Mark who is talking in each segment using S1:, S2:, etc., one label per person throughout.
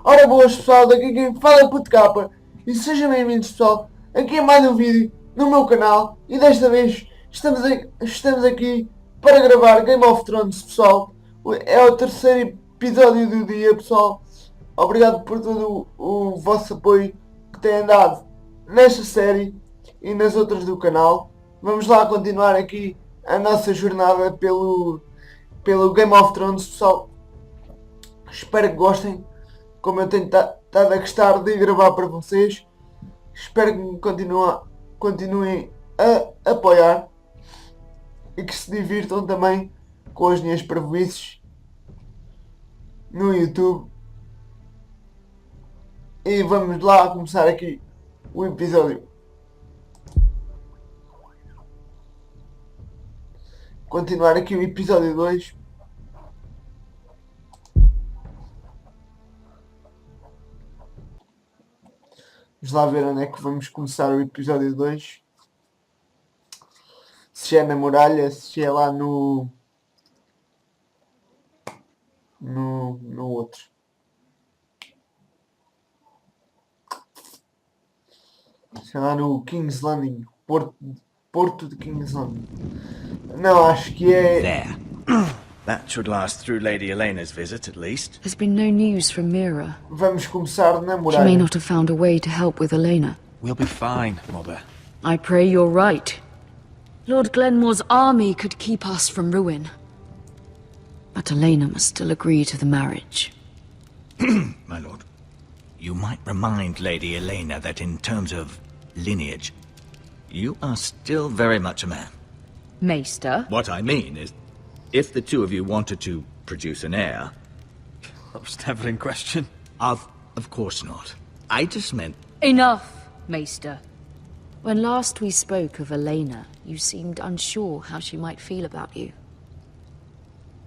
S1: Ora boas pessoal, daqui quem fala é Puto Capa e sejam bem-vindos pessoal, aqui é mais um vídeo no meu canal e desta vez estamos aqui para gravar Game of Thrones pessoal. É o terceiro episódio do dia pessoal. Obrigado por todo o vosso apoio que têm dado nesta série e nas outras do canal. Vamos lá continuar aqui a nossa jornada pelo Game of Thrones pessoal. Espero que gostem, como eu tenho estado a gostar de gravar para vocês. Espero que me continuem a apoiar e que se divirtam também com as minhas prejuízos no YouTube. E vamos lá começar aqui o episódio. Continuar aqui o episódio 2. Vamos lá ver onde é que vamos começar o episódio 2. Se é na muralha, se é lá no outro. Se é lá no King's Landing. Porto de King's Landing. Não, acho que é...
S2: There. That should last through Lady Elena's visit, at least.
S3: There's been no news from Mira.
S1: Vamos começar na
S3: She
S1: muralha.
S3: may not have found a way to help with Elena.
S2: We'll be fine, Mother.
S3: I pray you're right. Lord Glenmore's army could keep us from ruin. But Elena must still agree to the marriage.
S2: My lord. You might remind Lady Elena that in terms of lineage, you are still very much a man.
S3: Maester?
S2: What I mean is, if the two of you wanted to produce an heir...
S4: That was never in question.
S2: Of course not. I just meant...
S3: Enough, Maester. When last we spoke of Elena, you seemed unsure how she might feel about you.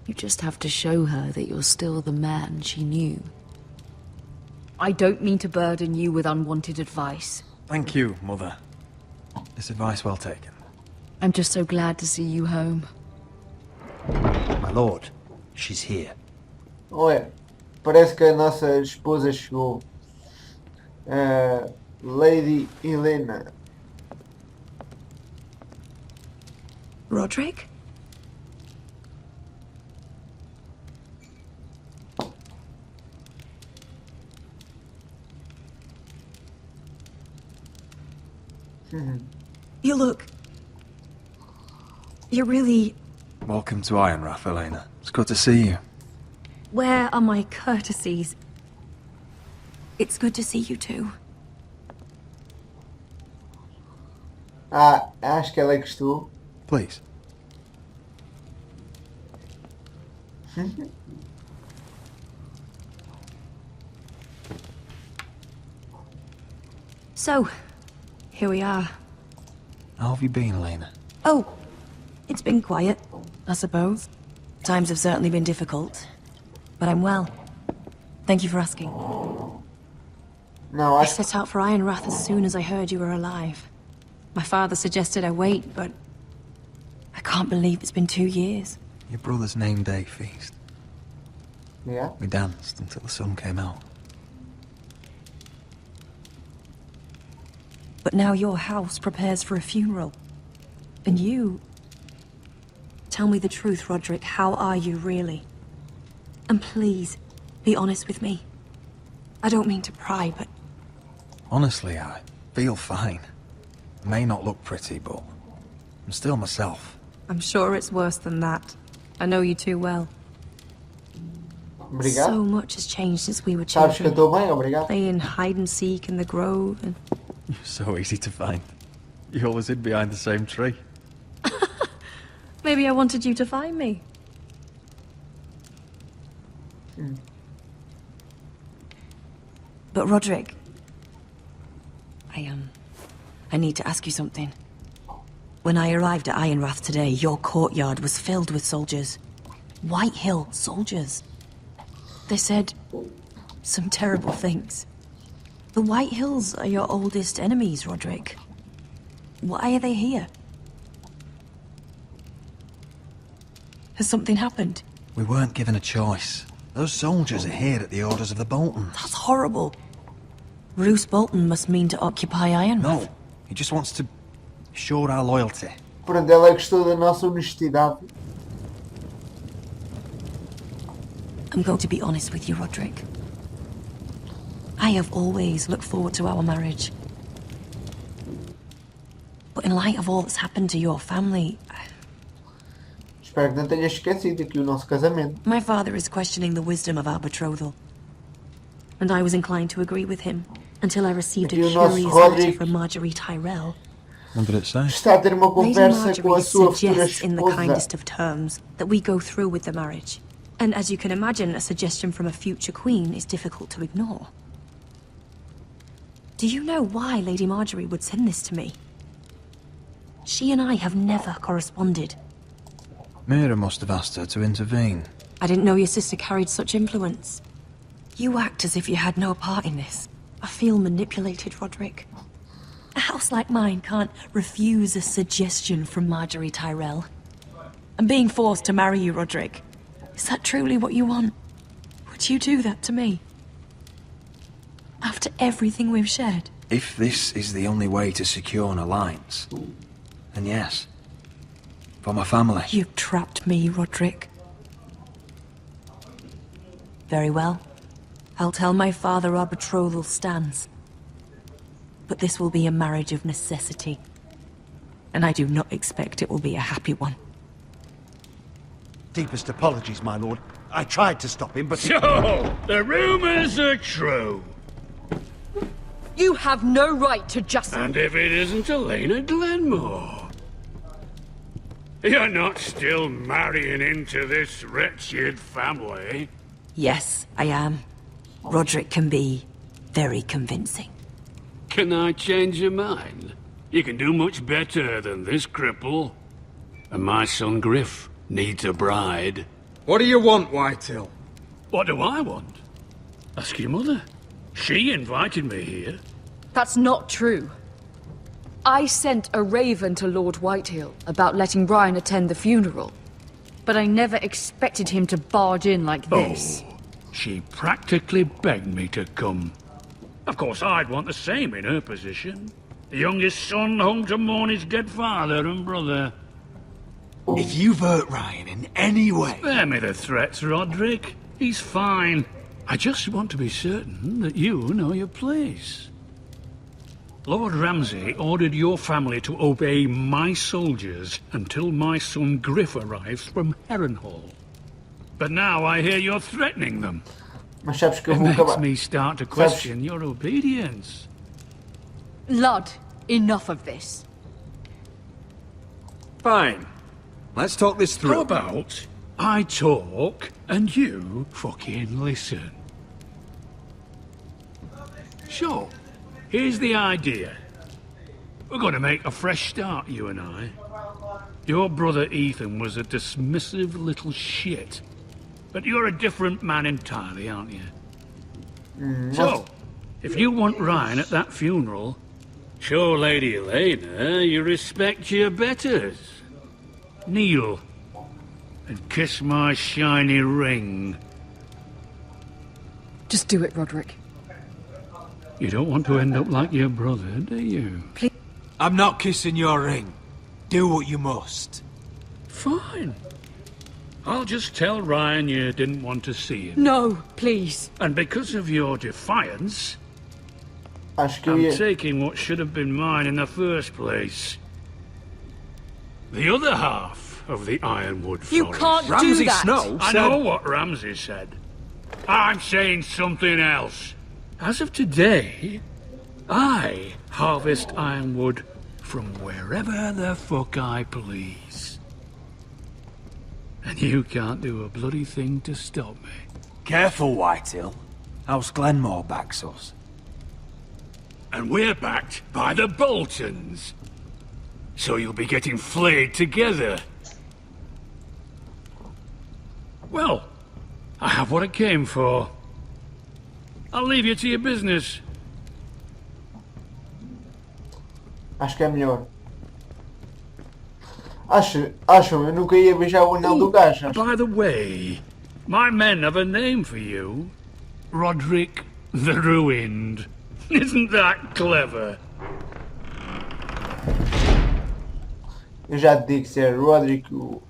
S3: You just have to show her that you're still the man she knew. I don't mean to burden you with unwanted advice.
S4: Thank you, Mother. This advice well taken.
S3: I'm just so glad to see you home.
S5: My lord, she's here.
S1: Olha, parece que a nossa esposa chegou. Lady Elena.
S6: Roderick? You look... You're really...
S4: Welcome to Ironrath, Elena. It's good to see you.
S6: Where are my courtesies? It's good to see you too.
S1: Acho que ela gostou.
S4: Please.
S6: So, here we are.
S4: How have you been, Elena?
S6: Oh, it's been quiet, I suppose. Times have certainly been difficult, but I'm well. Thank you for asking.
S1: Não,
S6: I
S1: acho
S6: set out for Ironrath as soon as I heard you were alive. My father suggested I wait, but I can't believe it's been 2 years.
S4: Your brother's name day feast.
S1: que... Yeah.
S4: We danced until the sun came out.
S6: But now your house prepares for a funeral. And you... Tell me the truth, Roderick. How are you, really? And please, be honest with me. I don't mean to pry, but...
S4: Honestly, I feel fine. May not look pretty, but I'm still myself.
S6: I'm sure it's worse than that. I know you too well.
S1: Obrigado.
S6: So much has changed since we were
S1: Sabes que eu
S6: children.
S1: estou bem, obrigado.
S6: Playing hide and seek in the grove and...
S4: You're so easy to find. You always hid behind the same tree.
S6: Maybe I wanted you to find me. But Roderick... I need to ask you something. When I arrived at Ironrath today, your courtyard was filled with soldiers. White Hill soldiers. They said some terrible things. The White Hills are your oldest enemies, Roderick. Why are they here? Has something happened?
S4: We weren't given a choice. Those soldiers are here at the orders of the Boltons.
S6: That's horrible. Roose Bolton must mean to occupy Ironrath.
S4: No, he just wants to show our loyalty.
S1: Pronto, ela gostou da nossa honestidade.
S6: I'm going to be honest with you, Roderick. I have always looked forward to our marriage. But in light of all that's happened to your family,
S1: Espero que não tenhas esquecido aqui o nosso casamento.
S6: my father is questioning the wisdom of our betrothal. And I was inclined to agree with him until I received a
S1: Aqui o nosso
S6: curious letter
S1: Roderick
S6: from Marjorie Tyrell.
S4: What did it say?
S1: está a ter uma
S6: Lady
S1: conversa com a
S6: Marjorie
S1: sua futura
S6: suggests in the
S1: esposa.
S6: kindest of terms that we go through with the marriage. And as you can imagine, a suggestion from a future queen is difficult to ignore. Do you know why Lady Marjorie would send this to me? She and I have never corresponded.
S4: Mira must have asked her to intervene.
S6: I didn't know your sister carried such influence. You act as if you had no part in this. I feel manipulated, Roderick. A house like mine can't refuse a suggestion from Marjorie Tyrell. I'm being forced to marry you, Roderick. Is that truly what you want? Would you do that to me? After everything we've shared?
S4: If this is the only way to secure an alliance, then yes. For my family.
S6: You've trapped me, Roderick. Very well. I'll tell my father our betrothal stands. But this will be a marriage of necessity. And I do not expect it will be a happy one.
S5: Deepest apologies, my lord. I tried to stop him, but...
S7: So, the rumors are true.
S3: You have no right to just...
S7: And if it isn't Elena Glenmore? You're not still marrying into this wretched family?
S6: Yes, I am. Roderick can be very convincing.
S7: Can I change your mind? You can do much better than this cripple. And my son Griff needs a bride.
S8: What do you want, Whitehill?
S7: What do I want? Ask your mother. She invited me here.
S3: That's not true. I sent a raven to Lord Whitehill about letting Brian attend the funeral. But I never expected him to barge in like this.
S7: Oh, she practically begged me to come. Of course, I'd want the same in her position. The youngest son home to mourn his dead father and brother.
S5: If you've hurt Ryan in any way...
S7: Spare me the threats, Roderick. He's fine. I just want to be certain that you know your place. Lord Ramsay ordered your family to obey my soldiers until my son Griff arrives from Harrenhal. But now I hear you're threatening them.
S1: Mas sabes que eu
S7: It
S1: vou
S7: makes
S1: acabar.
S7: me start to question your obedience.
S3: Lud, enough of this.
S8: Fine. Let's talk this
S7: How
S8: through.
S7: about I talk and you fucking listen? So, here's the idea. We're going to make a fresh start, you and I. Your brother Ethan was a dismissive little shit. But you're a different man entirely, aren't you? So, if you want Ryan at that funeral, show Lady Elena you respect your betters. Kneel and kiss my shiny ring.
S3: Just do it, Roderick.
S7: You don't want to end up like your brother, do you?
S5: I'm not kissing your ring. Do what you must.
S7: Fine. I'll just tell Ryan you didn't want to see him.
S3: No, please.
S7: And because of your defiance,
S1: Acho que eu
S7: I'm
S1: ia.
S7: taking what should have been mine in the first place. The other half of the Ironwood Forest.
S3: You can't do
S8: Ramsay
S3: that.
S8: Snow
S7: I
S8: said...
S7: know what Ramsay said. I'm saying something else. As of today, I harvest ironwood from wherever the fuck I please. And you can't do a bloody thing to stop me.
S5: Careful, Whitehill. House Glenmore backs us.
S7: And we're backed by the Boltons. So you'll be getting flayed together. Well, I have what I came for. I'll leave you to your business.
S1: Acho que é melhor. Acham? Eu nunca ia beijar o anel do gajo. acho.
S7: By the way, My men have a name for you. Roderick the Ruined. Isn't that clever?
S1: Eu já te digo que é Roderick o...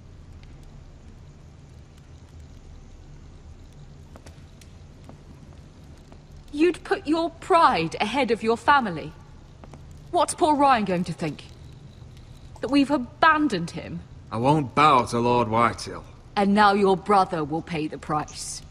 S3: You'd put your pride ahead of your family? What's poor Ryan going to think? That we've abandoned him?
S8: I won't bow to Lord Whitehill.
S3: And now your brother will pay the price.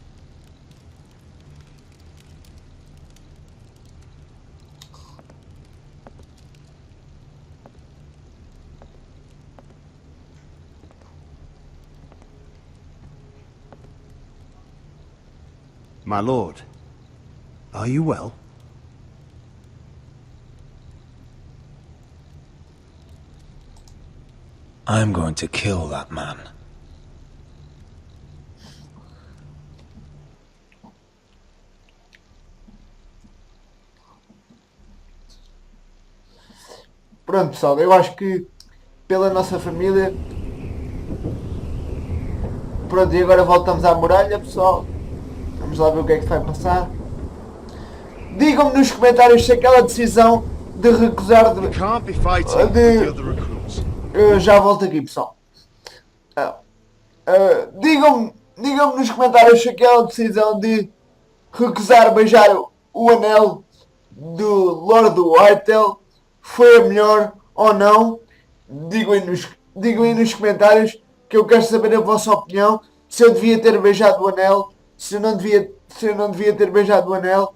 S9: My lord, are you well? I'm going to kill that man.
S1: Pronto, pessoal, eu acho que pela nossa família... Pronto, e agora voltamos à muralha, pessoal. Vamos lá ver o que é que vai passar. Digam-me nos comentários se aquela decisão de recusar de... Eu já volto aqui, pessoal. Digam-me nos comentários se aquela decisão de recusar beijar o anel do Lord Whitehill foi a melhor ou não. Digam aí nos comentários que eu quero saber a vossa opinião. Se eu devia ter beijado o anel, se eu não devia ter beijado o anel.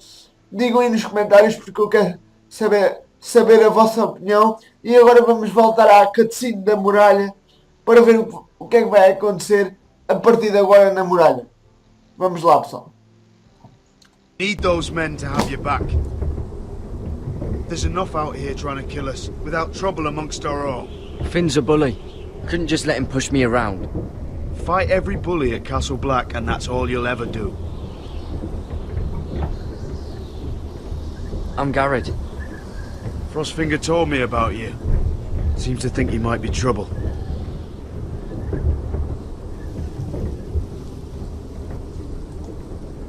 S1: Digam aí nos comentários porque eu quero saber a vossa opinião. E agora vamos voltar à cutscene da muralha para ver o que é que vai acontecer a partir de agora na muralha. Vamos lá, pessoal.
S10: Need those men to have your back. There's enough out here trying to kill us without trouble amongst our own.
S11: Finn's a bully. Couldn't just let him push me around.
S10: Fight every bully at Castle Black and that's all you'll ever do.
S11: I'm Garrett.
S10: Frostfinger told me about you. Seems to think you might be trouble.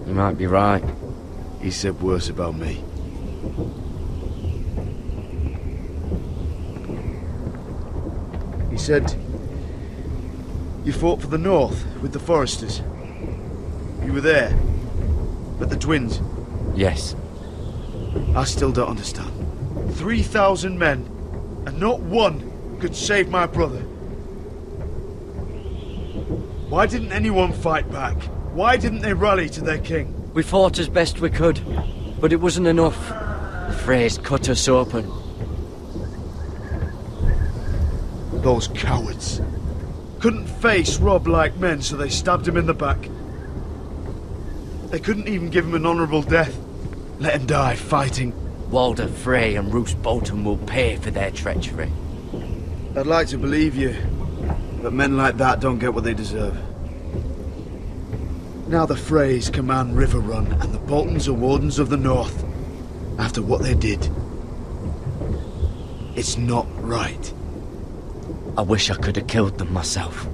S11: You might be right.
S10: He said worse about me. He said you fought for the North with the Foresters. You were there, but the twins.
S11: Yes.
S10: I still don't understand. 3,000 men, and not one could save my brother. Why didn't anyone fight back? Why didn't they rally to their king?
S11: We fought as best we could, but it wasn't enough. The Freys cut us open.
S10: Those cowards. Couldn't face Rob like men, so they stabbed him in the back. They couldn't even give him an honourable death. Let him die fighting.
S11: Walder Frey and Roose Bolton will pay for their treachery.
S10: I'd like to believe you, but men like that don't get what they deserve. Now the Freys command River Run, and the Boltons are Wardens of the North. After what they did. It's not right.
S11: I wish I could have killed them myself.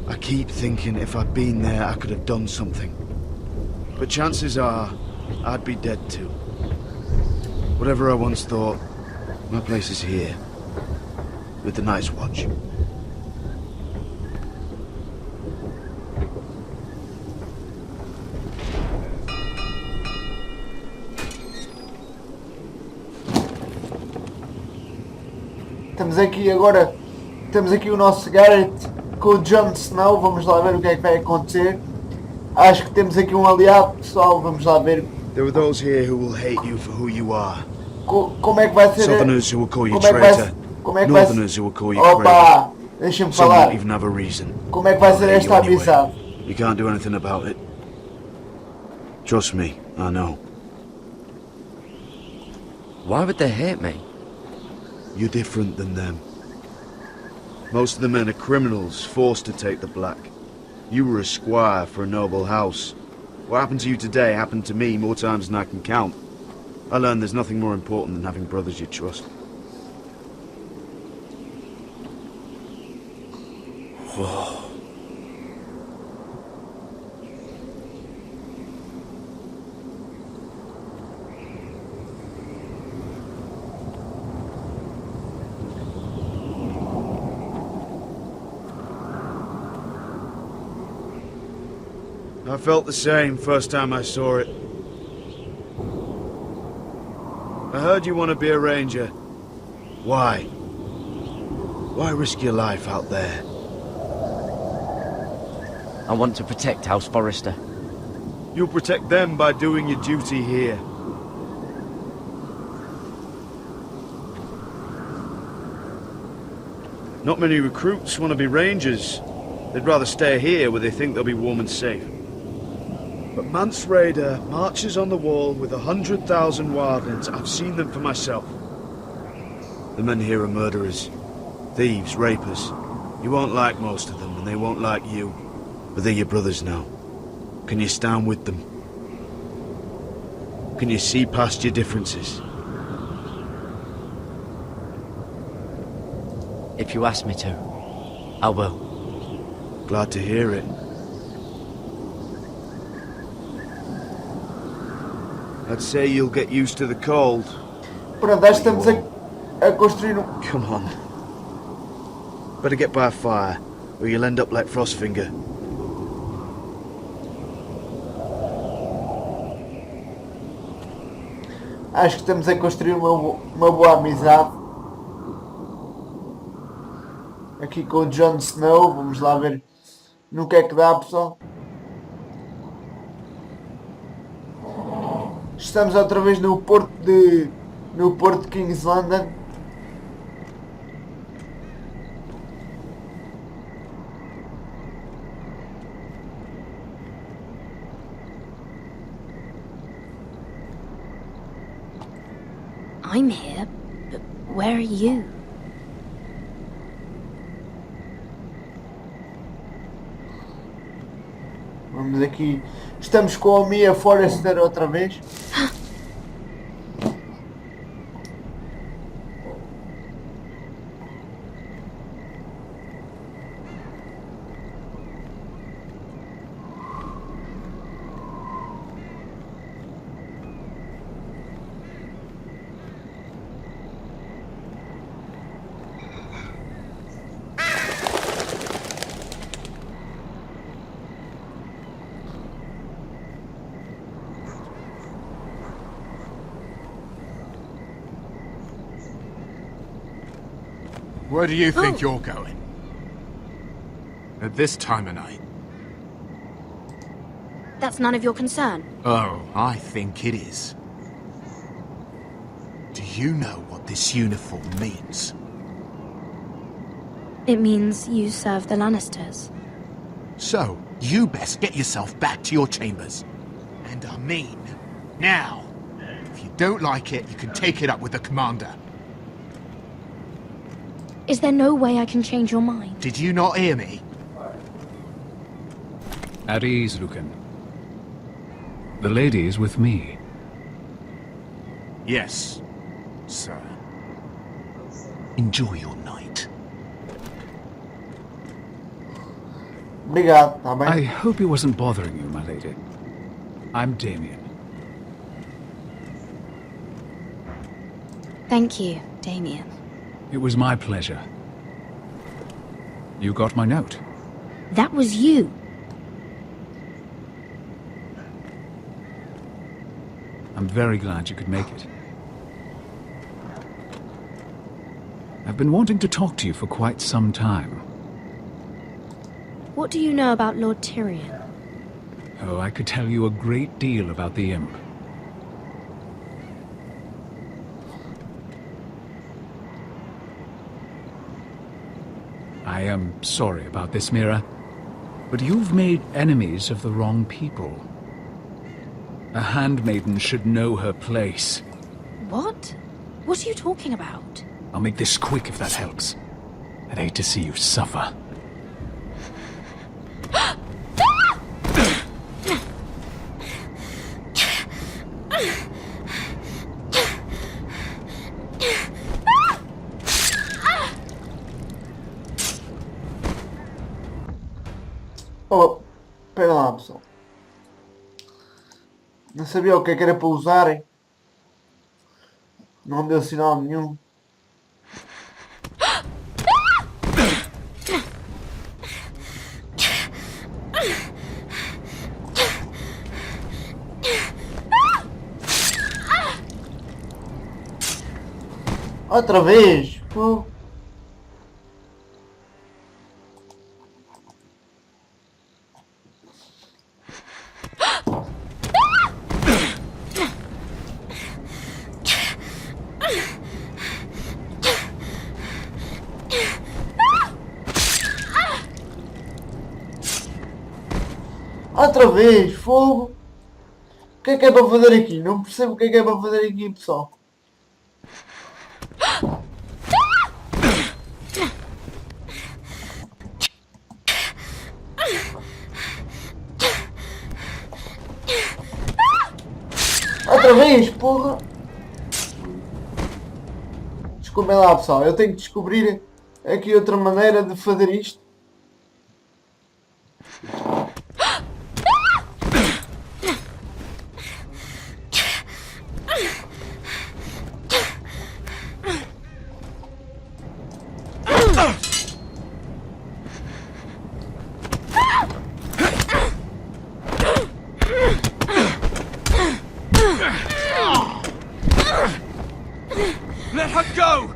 S10: I keep thinking if I'd been there I could have done something. But chances are, I'd be dead too. Whatever I once thought, my place is here. With the Night's Watch.
S1: Temos aqui o nosso Garrett com o Jon Snow. Vamos lá ver o que é que vai acontecer. Acho que temos aqui um aliado, pessoal. Vamos lá ver.
S10: There are those here who will hate you for who you are.
S1: Como é que vai ser?
S10: Southerners who will call you traitor. Northerners who will call you craven.
S1: Opa, deixa-me
S10: Some
S1: falar.
S10: won't even have a reason.
S1: Como é que vai ser esta amizade?
S10: You can't do anything about it. Trust me, I know.
S11: Why would they hate me?
S10: You're different than them. Most of the men are criminals, forced to take the black. You were a squire for a noble house. What happened to you today happened to me more times than I can count. I learned there's nothing more important than having brothers you trust. I felt the same first time I saw it. I heard you want to be a ranger. Why? Why risk your life out there?
S11: I want to protect House Forrester.
S10: You'll protect them by doing your duty here. Not many recruits want to be rangers. They'd rather stay here where they think they'll be warm and safe. But Mance Raider marches on the wall with 100,000 wildlings. I've seen them for myself. The men here are murderers, thieves, rapers. You won't like most of them, and they won't like you. But they're your brothers now. Can you stand with them? Can you see past your differences?
S11: If you ask me to, I will.
S10: Glad to hear it. I'd say you'll get used to the cold.
S1: Pronto, acho que estamos a construir
S10: Come on. Better get by a fire, or you'll end up like Frostfinger.
S1: Acho que estamos a construir uma boa amizade. Aqui com o Jon Snow, vamos lá ver no que é que dá, pessoal. Estamos outra vez no porto de King's Landing.
S12: I'm here, but where are you?
S1: Vamos aqui. Estamos com a Mia Forrester outra vez.
S5: Where do you think you're going? At this time of night?
S12: That's none of your concern.
S5: Oh, I think it is. Do you know what this uniform means?
S12: It means you serve the Lannisters.
S5: So, you best get yourself back to your chambers. And I mean, now. If you don't like it, you can take it up with the commander.
S12: Is there no way I can change your mind?
S5: Did you not hear me?
S7: At ease, Lucan. The lady is with me.
S5: Yes, sir. Enjoy your night.
S1: Obrigado, tá bem?
S7: I hope he wasn't bothering you, my lady. I'm Damien.
S12: Thank you, Damien.
S7: It was my pleasure. You got my note.
S12: That was you.
S7: I'm very glad you could make it. I've been wanting to talk to you for quite some time.
S12: What do you know about Lord Tyrion?
S7: Oh, I could tell you a great deal about the Imp. I am sorry about this, Mira, but you've made enemies of the wrong people. A handmaiden should know her place.
S12: What? What are you talking about?
S7: I'll make this quick if that helps. I'd hate to see you suffer.
S1: Oh, espera lá, pessoal. Não sabia o que é que era para usarem. Não deu sinal nenhum. Outra vez! Pô. Outra vez! Fogo! O que é para fazer aqui? Não percebo o que é para fazer aqui, pessoal. Outra vez, porra! Desculpem lá, pessoal. Eu tenho que descobrir aqui outra maneira de fazer isto.
S8: Let her go!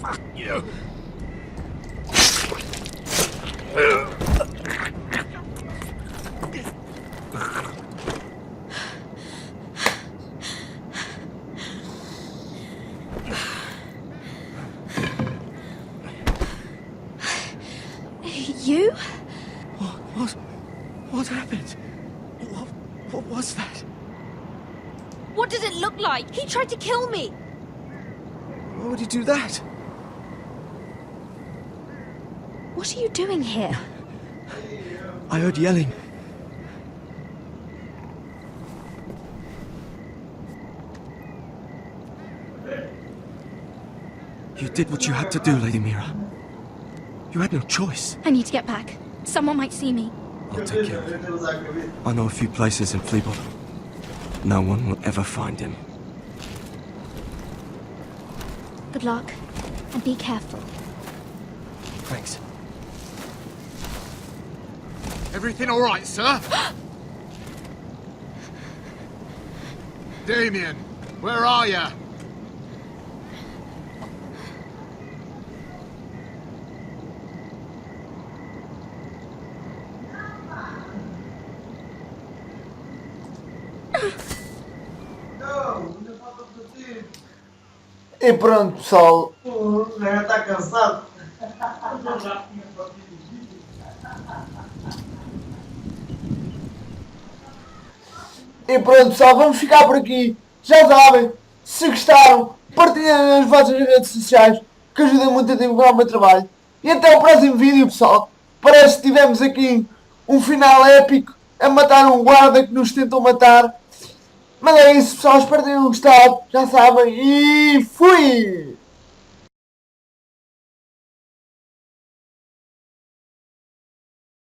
S8: Fuck you!
S12: You?
S8: What happened? What was that?
S12: What did it look like? He tried to kill me!
S8: Why would he do that?
S12: What are you doing here?
S8: I heard yelling. You did what you had to do, Lady Mira. You had no choice.
S12: I need to get back. Someone might see me.
S8: I'll take care of it. I know a few places in Fleabot. No one will ever find him.
S12: Good luck, and be careful.
S8: Thanks.
S5: Everything all right, sir? Damien, where are you?
S1: E pronto, pessoal.
S13: Já está cansado.
S1: E pronto, pessoal, vamos ficar por aqui. Já sabem, se gostaram, partilhem nas vossas redes sociais, que ajudam muito a divulgar o meu trabalho. E até o próximo vídeo, pessoal. Parece que tivemos aqui um final épico a matar um guarda que nos tentou matar. Mas é isso, pessoal. Espero que tenham gostado. Já sabem. E fui!